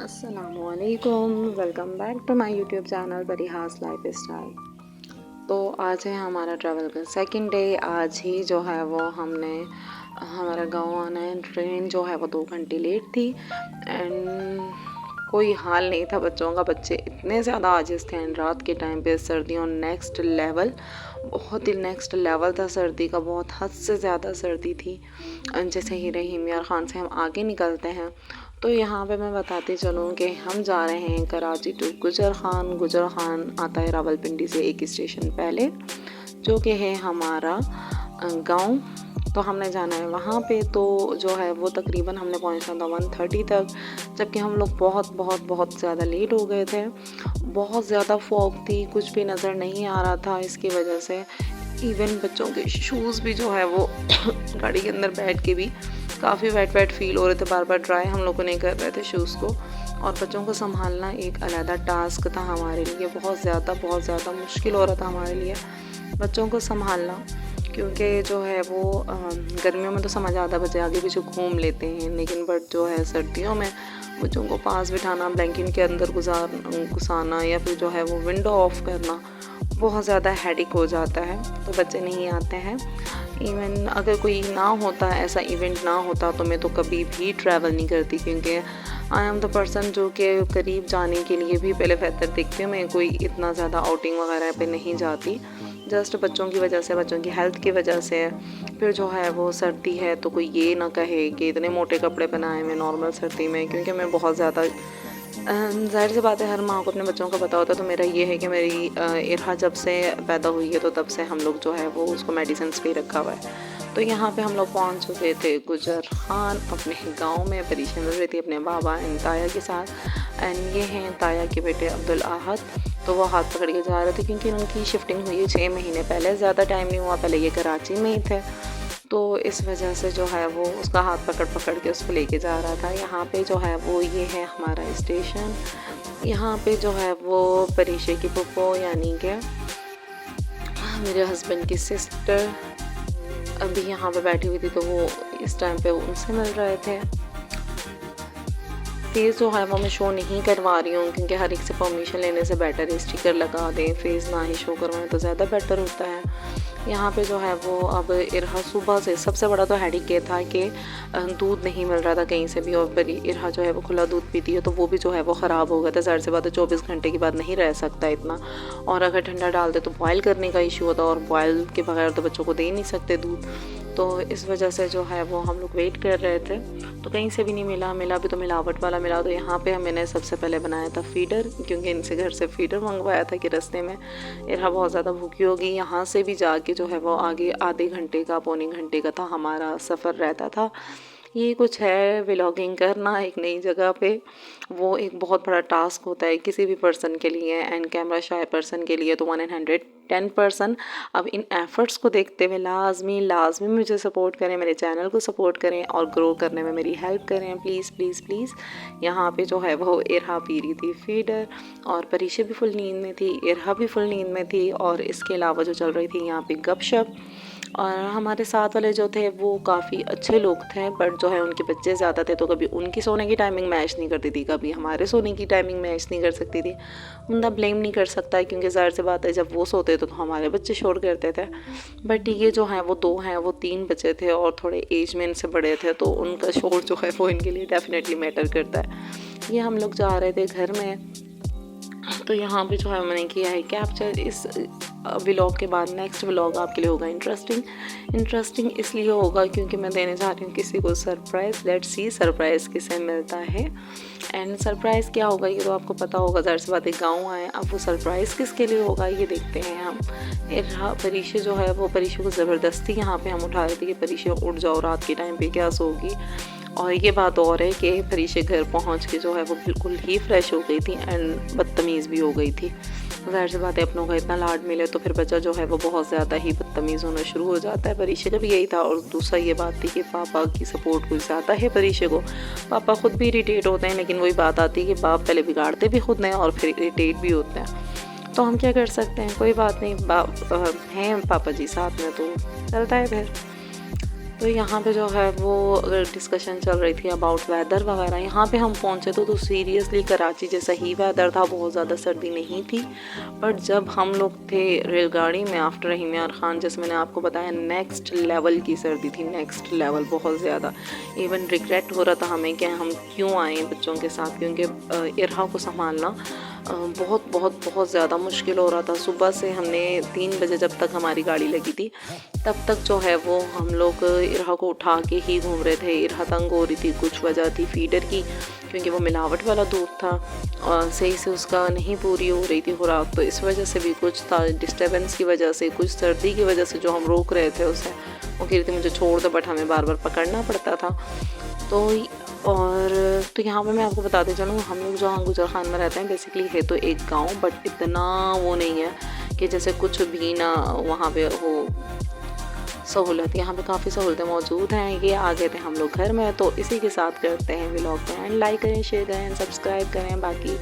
अस्सलामुअलैकुम, welcome back to my YouTube channel Parihas lifestyle. तो आज है हमारा ट्रैवल का सेकंड डे। आज ही जो है वो हमने हमारा गांव आना है। ट्रेन जो है वो 2 घंटे लेट थी एंड कोई हाल नहीं था बच्चों का। बच्चे इतने ज़्यादा आजिज़ थे एंड रात के टाइम पे सर्दियों नेक्स्ट लेवल, बहुत ही नेक्स्ट लेवल था सर्दी का। बहुत हद से ज़्यादा सर्दी थी। जैसे ही रहीम यार ख़ान से हम आगे निकलते हैं तो यहाँ पे मैं बताती चलूँ कि हम जा रहे हैं कराची टू गुजर खान। गुजर खान आता है रावलपिंडी से एक स्टेशन पहले, जो कि है हमारा गांव। तो हमने जाना है वहाँ पे। तो जो है वो तकरीबन हमने पहुँचना था 1:30 तक, जबकि हम लोग बहुत बहुत बहुत ज़्यादा लेट हो गए थे। बहुत ज़्यादा फॉग थी, कुछ भी नज़र नहीं आ रहा था। इसकी वजह से इवन बच्चों के शूज़ भी जो है वो गाड़ी के अंदर बैठ के भी काफ़ी वेट फील हो रहे थे। बार बार ट्राई हम लोगों ने कर रहे थे शूज़ को। और बच्चों को संभालना एक अलग टास्क था हमारे लिए। बहुत ज़्यादा मुश्किल हो रहा था हमारे लिए बच्चों को संभालना, क्योंकि जो है वो गर्मियों में तो समझ आता है, बच्चे आगे पीछे घूम लेते हैं, लेकिन बट जो है सर्दियों में बच्चों को पास बिठाना, ब्लैंकेट के अंदर घुसाना या फिर जो है वो विंडो ऑफ करना बहुत ज़्यादा हेडेक हो जाता है। तो बच्चे नहीं आते हैं। इवन अगर कोई ना होता, ऐसा इवेंट ना होता, तो मैं तो कभी भी ट्रैवल नहीं करती, क्योंकि आई एम द पर्सन जो कि करीब जाने के लिए भी पहले बेहतर देखती हूँ। मैं कोई इतना ज़्यादा आउटिंग वगैरह पे नहीं जाती, जस्ट बच्चों की वजह से, बच्चों की हेल्थ की वजह से। फिर जो है वो सर्दी है तो कोई ये ना कहे कि इतने मोटे कपड़े पहनाए मैं नॉर्मल सर्दी में, क्योंकि मैं बहुत ज़्यादा ज़ाहिर सी बात है, हर माँ को अपने बच्चों का पता होता है। तो मेरा ये है कि मेरी इरहा जब से पैदा हुई है तो तब से हम लोग जो है वो उसको मेडिसिन पे रखा हुआ है। तो यहाँ पे हम लोग पहुँच चुके थे गुजर खान अपने गांव में। परेशान मिल रही थी अपने बाबा एंड ताया के साथ। एंड ये हैं ताया के बेटे अब्दुल आहद। तो वो हाथ पकड़ के जा रहे थे, क्योंकि उनकी शिफ्टिंग हुई है 6 महीने पहले। ज़्यादा टाइम नहीं हुआ, पहले ये कराची में ही थे। तो इस वजह से जो है वो उसका हाथ पकड़ के उसको लेके जा रहा था। यहाँ पे जो है वो ये है हमारा स्टेशन। यहाँ पे जो है वो परीशे की पुप्पो यानी कि मेरे हस्बैंड की सिस्टर अभी यहाँ पे बैठी हुई थी, तो वो इस टाइम पे उनसे मिल रहे थे। फेस जो है वो मैं शो नहीं करवा रही हूँ, क्योंकि हर एक से परमिशन लेने से बेटर है स्टिकर लगा दें, फेस ना ही शो करवाएं तो ज़्यादा बेटर होता है। यहाँ पे जो है वो अब इरहा सुबह से सबसे बड़ा तो हेडेक ये था कि दूध नहीं मिल रहा था कहीं से भी। और फिर इरहा जो है वो खुला दूध पीती है, तो वो भी जो है वो ख़राब हो गया था। ज़ाहिर सी बात है 24 घंटे के बाद नहीं रह सकता इतना। और अगर ठंडा डाल दे तो बॉयल करने का इशू होता, और बॉयल के बगैर तो बच्चों को दे ही नहीं सकते दूध। तो इस वजह से जो है वो हम लोग वेट कर रहे थे, तो कहीं से भी नहीं मिला भी तो मिलावट वाला मिला। तो यहाँ पे मैंने सबसे पहले बनाया था फीडर, क्योंकि इनसे घर से फीडर मंगवाया था कि रास्ते में इरहा बहुत ज़्यादा भूखी होगी। यहाँ से भी जाके जो है वो आगे आधे घंटे का पौने घंटे का था हमारा सफ़र रहता था। ये कुछ है व्लॉगिंग करना एक नई जगह पे, वो एक बहुत बड़ा टास्क होता है किसी भी पर्सन के लिए, एंड कैमरा शाय पर्सन के लिए तो 110%। अब इन एफ़र्ट्स को देखते हुए लाजमी मुझे सपोर्ट करें, मेरे चैनल को सपोर्ट करें और ग्रो करने में मेरी हेल्प करें प्लीज़ प्लीज़ प्लीज़। यहाँ पे जो है वो इरहा पी रही थी फीडर, और परीशा भी फुल नींद में थी, इरहा भी फुल नींद में थी। और इसके अलावा जो चल रही थी यहाँ पे गपशप। और हमारे साथ वाले जो थे वो काफ़ी अच्छे लोग थे, बट जो है उनके बच्चे ज़्यादा थे, तो कभी उनकी सोने की टाइमिंग मैच नहीं करती थी, कभी हमारे सोने की टाइमिंग मैच नहीं कर सकती थी। बंदा ब्लेम नहीं कर सकता है, क्योंकि ज़ाहिर सी बात है जब वो सोते तो हमारे बच्चे शोर करते थे। बट ये जो हैं वो 2 हैं, वो 3 बच्चे थे और थोड़े एज में इनसे बड़े थे, तो उनका शोर जो है वो इनके लिए डेफिनेटली मैटर करता है। ये हम लोग जा रहे थे घर में, तो यहाँ पे जो है मैंने किया है कैप्चर। इस व्लॉग के बाद नेक्स्ट व्लॉग आपके लिए होगा इंटरेस्टिंग इसलिए होगा क्योंकि मैं देने जा रही हूँ किसी को सरप्राइज़। लेट्स सी सरप्राइज़ किसे मिलता है एंड सरप्राइज़ क्या होगा ये तो आपको पता होगा। ज़ाहिर सी बात है गाँव आए, अब वो सरप्राइज़ किसके लिए होगा ये देखते हैं हम। परीशा जो है वो परीशा को ज़बरदस्ती यहाँ पे हम उठा रहे थे कि परीशा उठ जाओ, रात के टाइम पे क्या सोगी। और ये बात और है कि परीशा घर पहुँच के जो है वो बिल्कुल ही फ्रेश हो गई थी एंड बदतमीज़ भी हो गई थी। ज़ाहिर सी बात है अपनों का इतना लाड मिले तो फिर बच्चा जो है वो बहुत ज़्यादा ही बदतमीज़ होना शुरू हो जाता है। परीशा का भी यही था। और दूसरा ये बात थी कि पापा की सपोर्ट कुछ ज़्यादा है परीशा को। पापा ख़ुद भी इरिटेट होते हैं, लेकिन वही बात आती है कि बाप पहले बिगाड़ते भी खुद हैं और फिर इरिटेट भी होते हैं। तो हम क्या कर सकते हैं, कोई बात नहीं, हैं पापा जी साथ में तो चलता है फिर। तो यहाँ पे जो है वो डिस्कशन चल रही थी अबाउट वेदर वगैरह। यहाँ पे हम पहुँचे तो सीरियसली कराची जैसा ही वेदर था, बहुत ज़्यादा सर्दी नहीं थी। बट जब हम लोग थे रेलगाड़ी में आफ्टर रहीम यार ख़ान, जैसे मैंने आपको बताया, नेक्स्ट लेवल की सर्दी थी, नेक्स्ट लेवल, बहुत ज़्यादा। इवन रिग्रेट हो रहा था हमें कि हम क्यों आए बच्चों के साथ, क्योंकि इरहा को संभालना बहुत बहुत बहुत ज़्यादा मुश्किल हो रहा था। सुबह से हमने 3 बजे जब तक हमारी गाड़ी लगी थी तब तक जो है वो हम लोग इरहा को उठा के ही घूम रहे थे। इरहा तंग हो रही थी, कुछ वजह थी फीडर की, क्योंकि वो मिलावट वाला दूध था और सही से उसका नहीं पूरी हो रही थी खुराक, तो इस वजह से भी कुछ था, डिस्टर्बेंस की वजह से, कुछ सर्दी की वजह से जो हम रोक रहे थे उसे। वो कह रही थी मुझे छोड़ दो, बट हमें बार बार पकड़ना पड़ता था। तो यहाँ पे मैं आपको बताते चलूँ, हम लोग जहाँ गुजर खान में रहते हैं बेसिकली है तो एक गांव, बट इतना वो नहीं है कि जैसे कुछ भी ना वहाँ पे हो सहूलत। यहाँ पे काफ़ी सहूलतें मौजूद हैं। ये आ गए थे हम लोग घर में, तो इसी के साथ करते हैं व्लॉग में एंड लाइक करें, शेयर करें, सब्सक्राइब करें। बाकी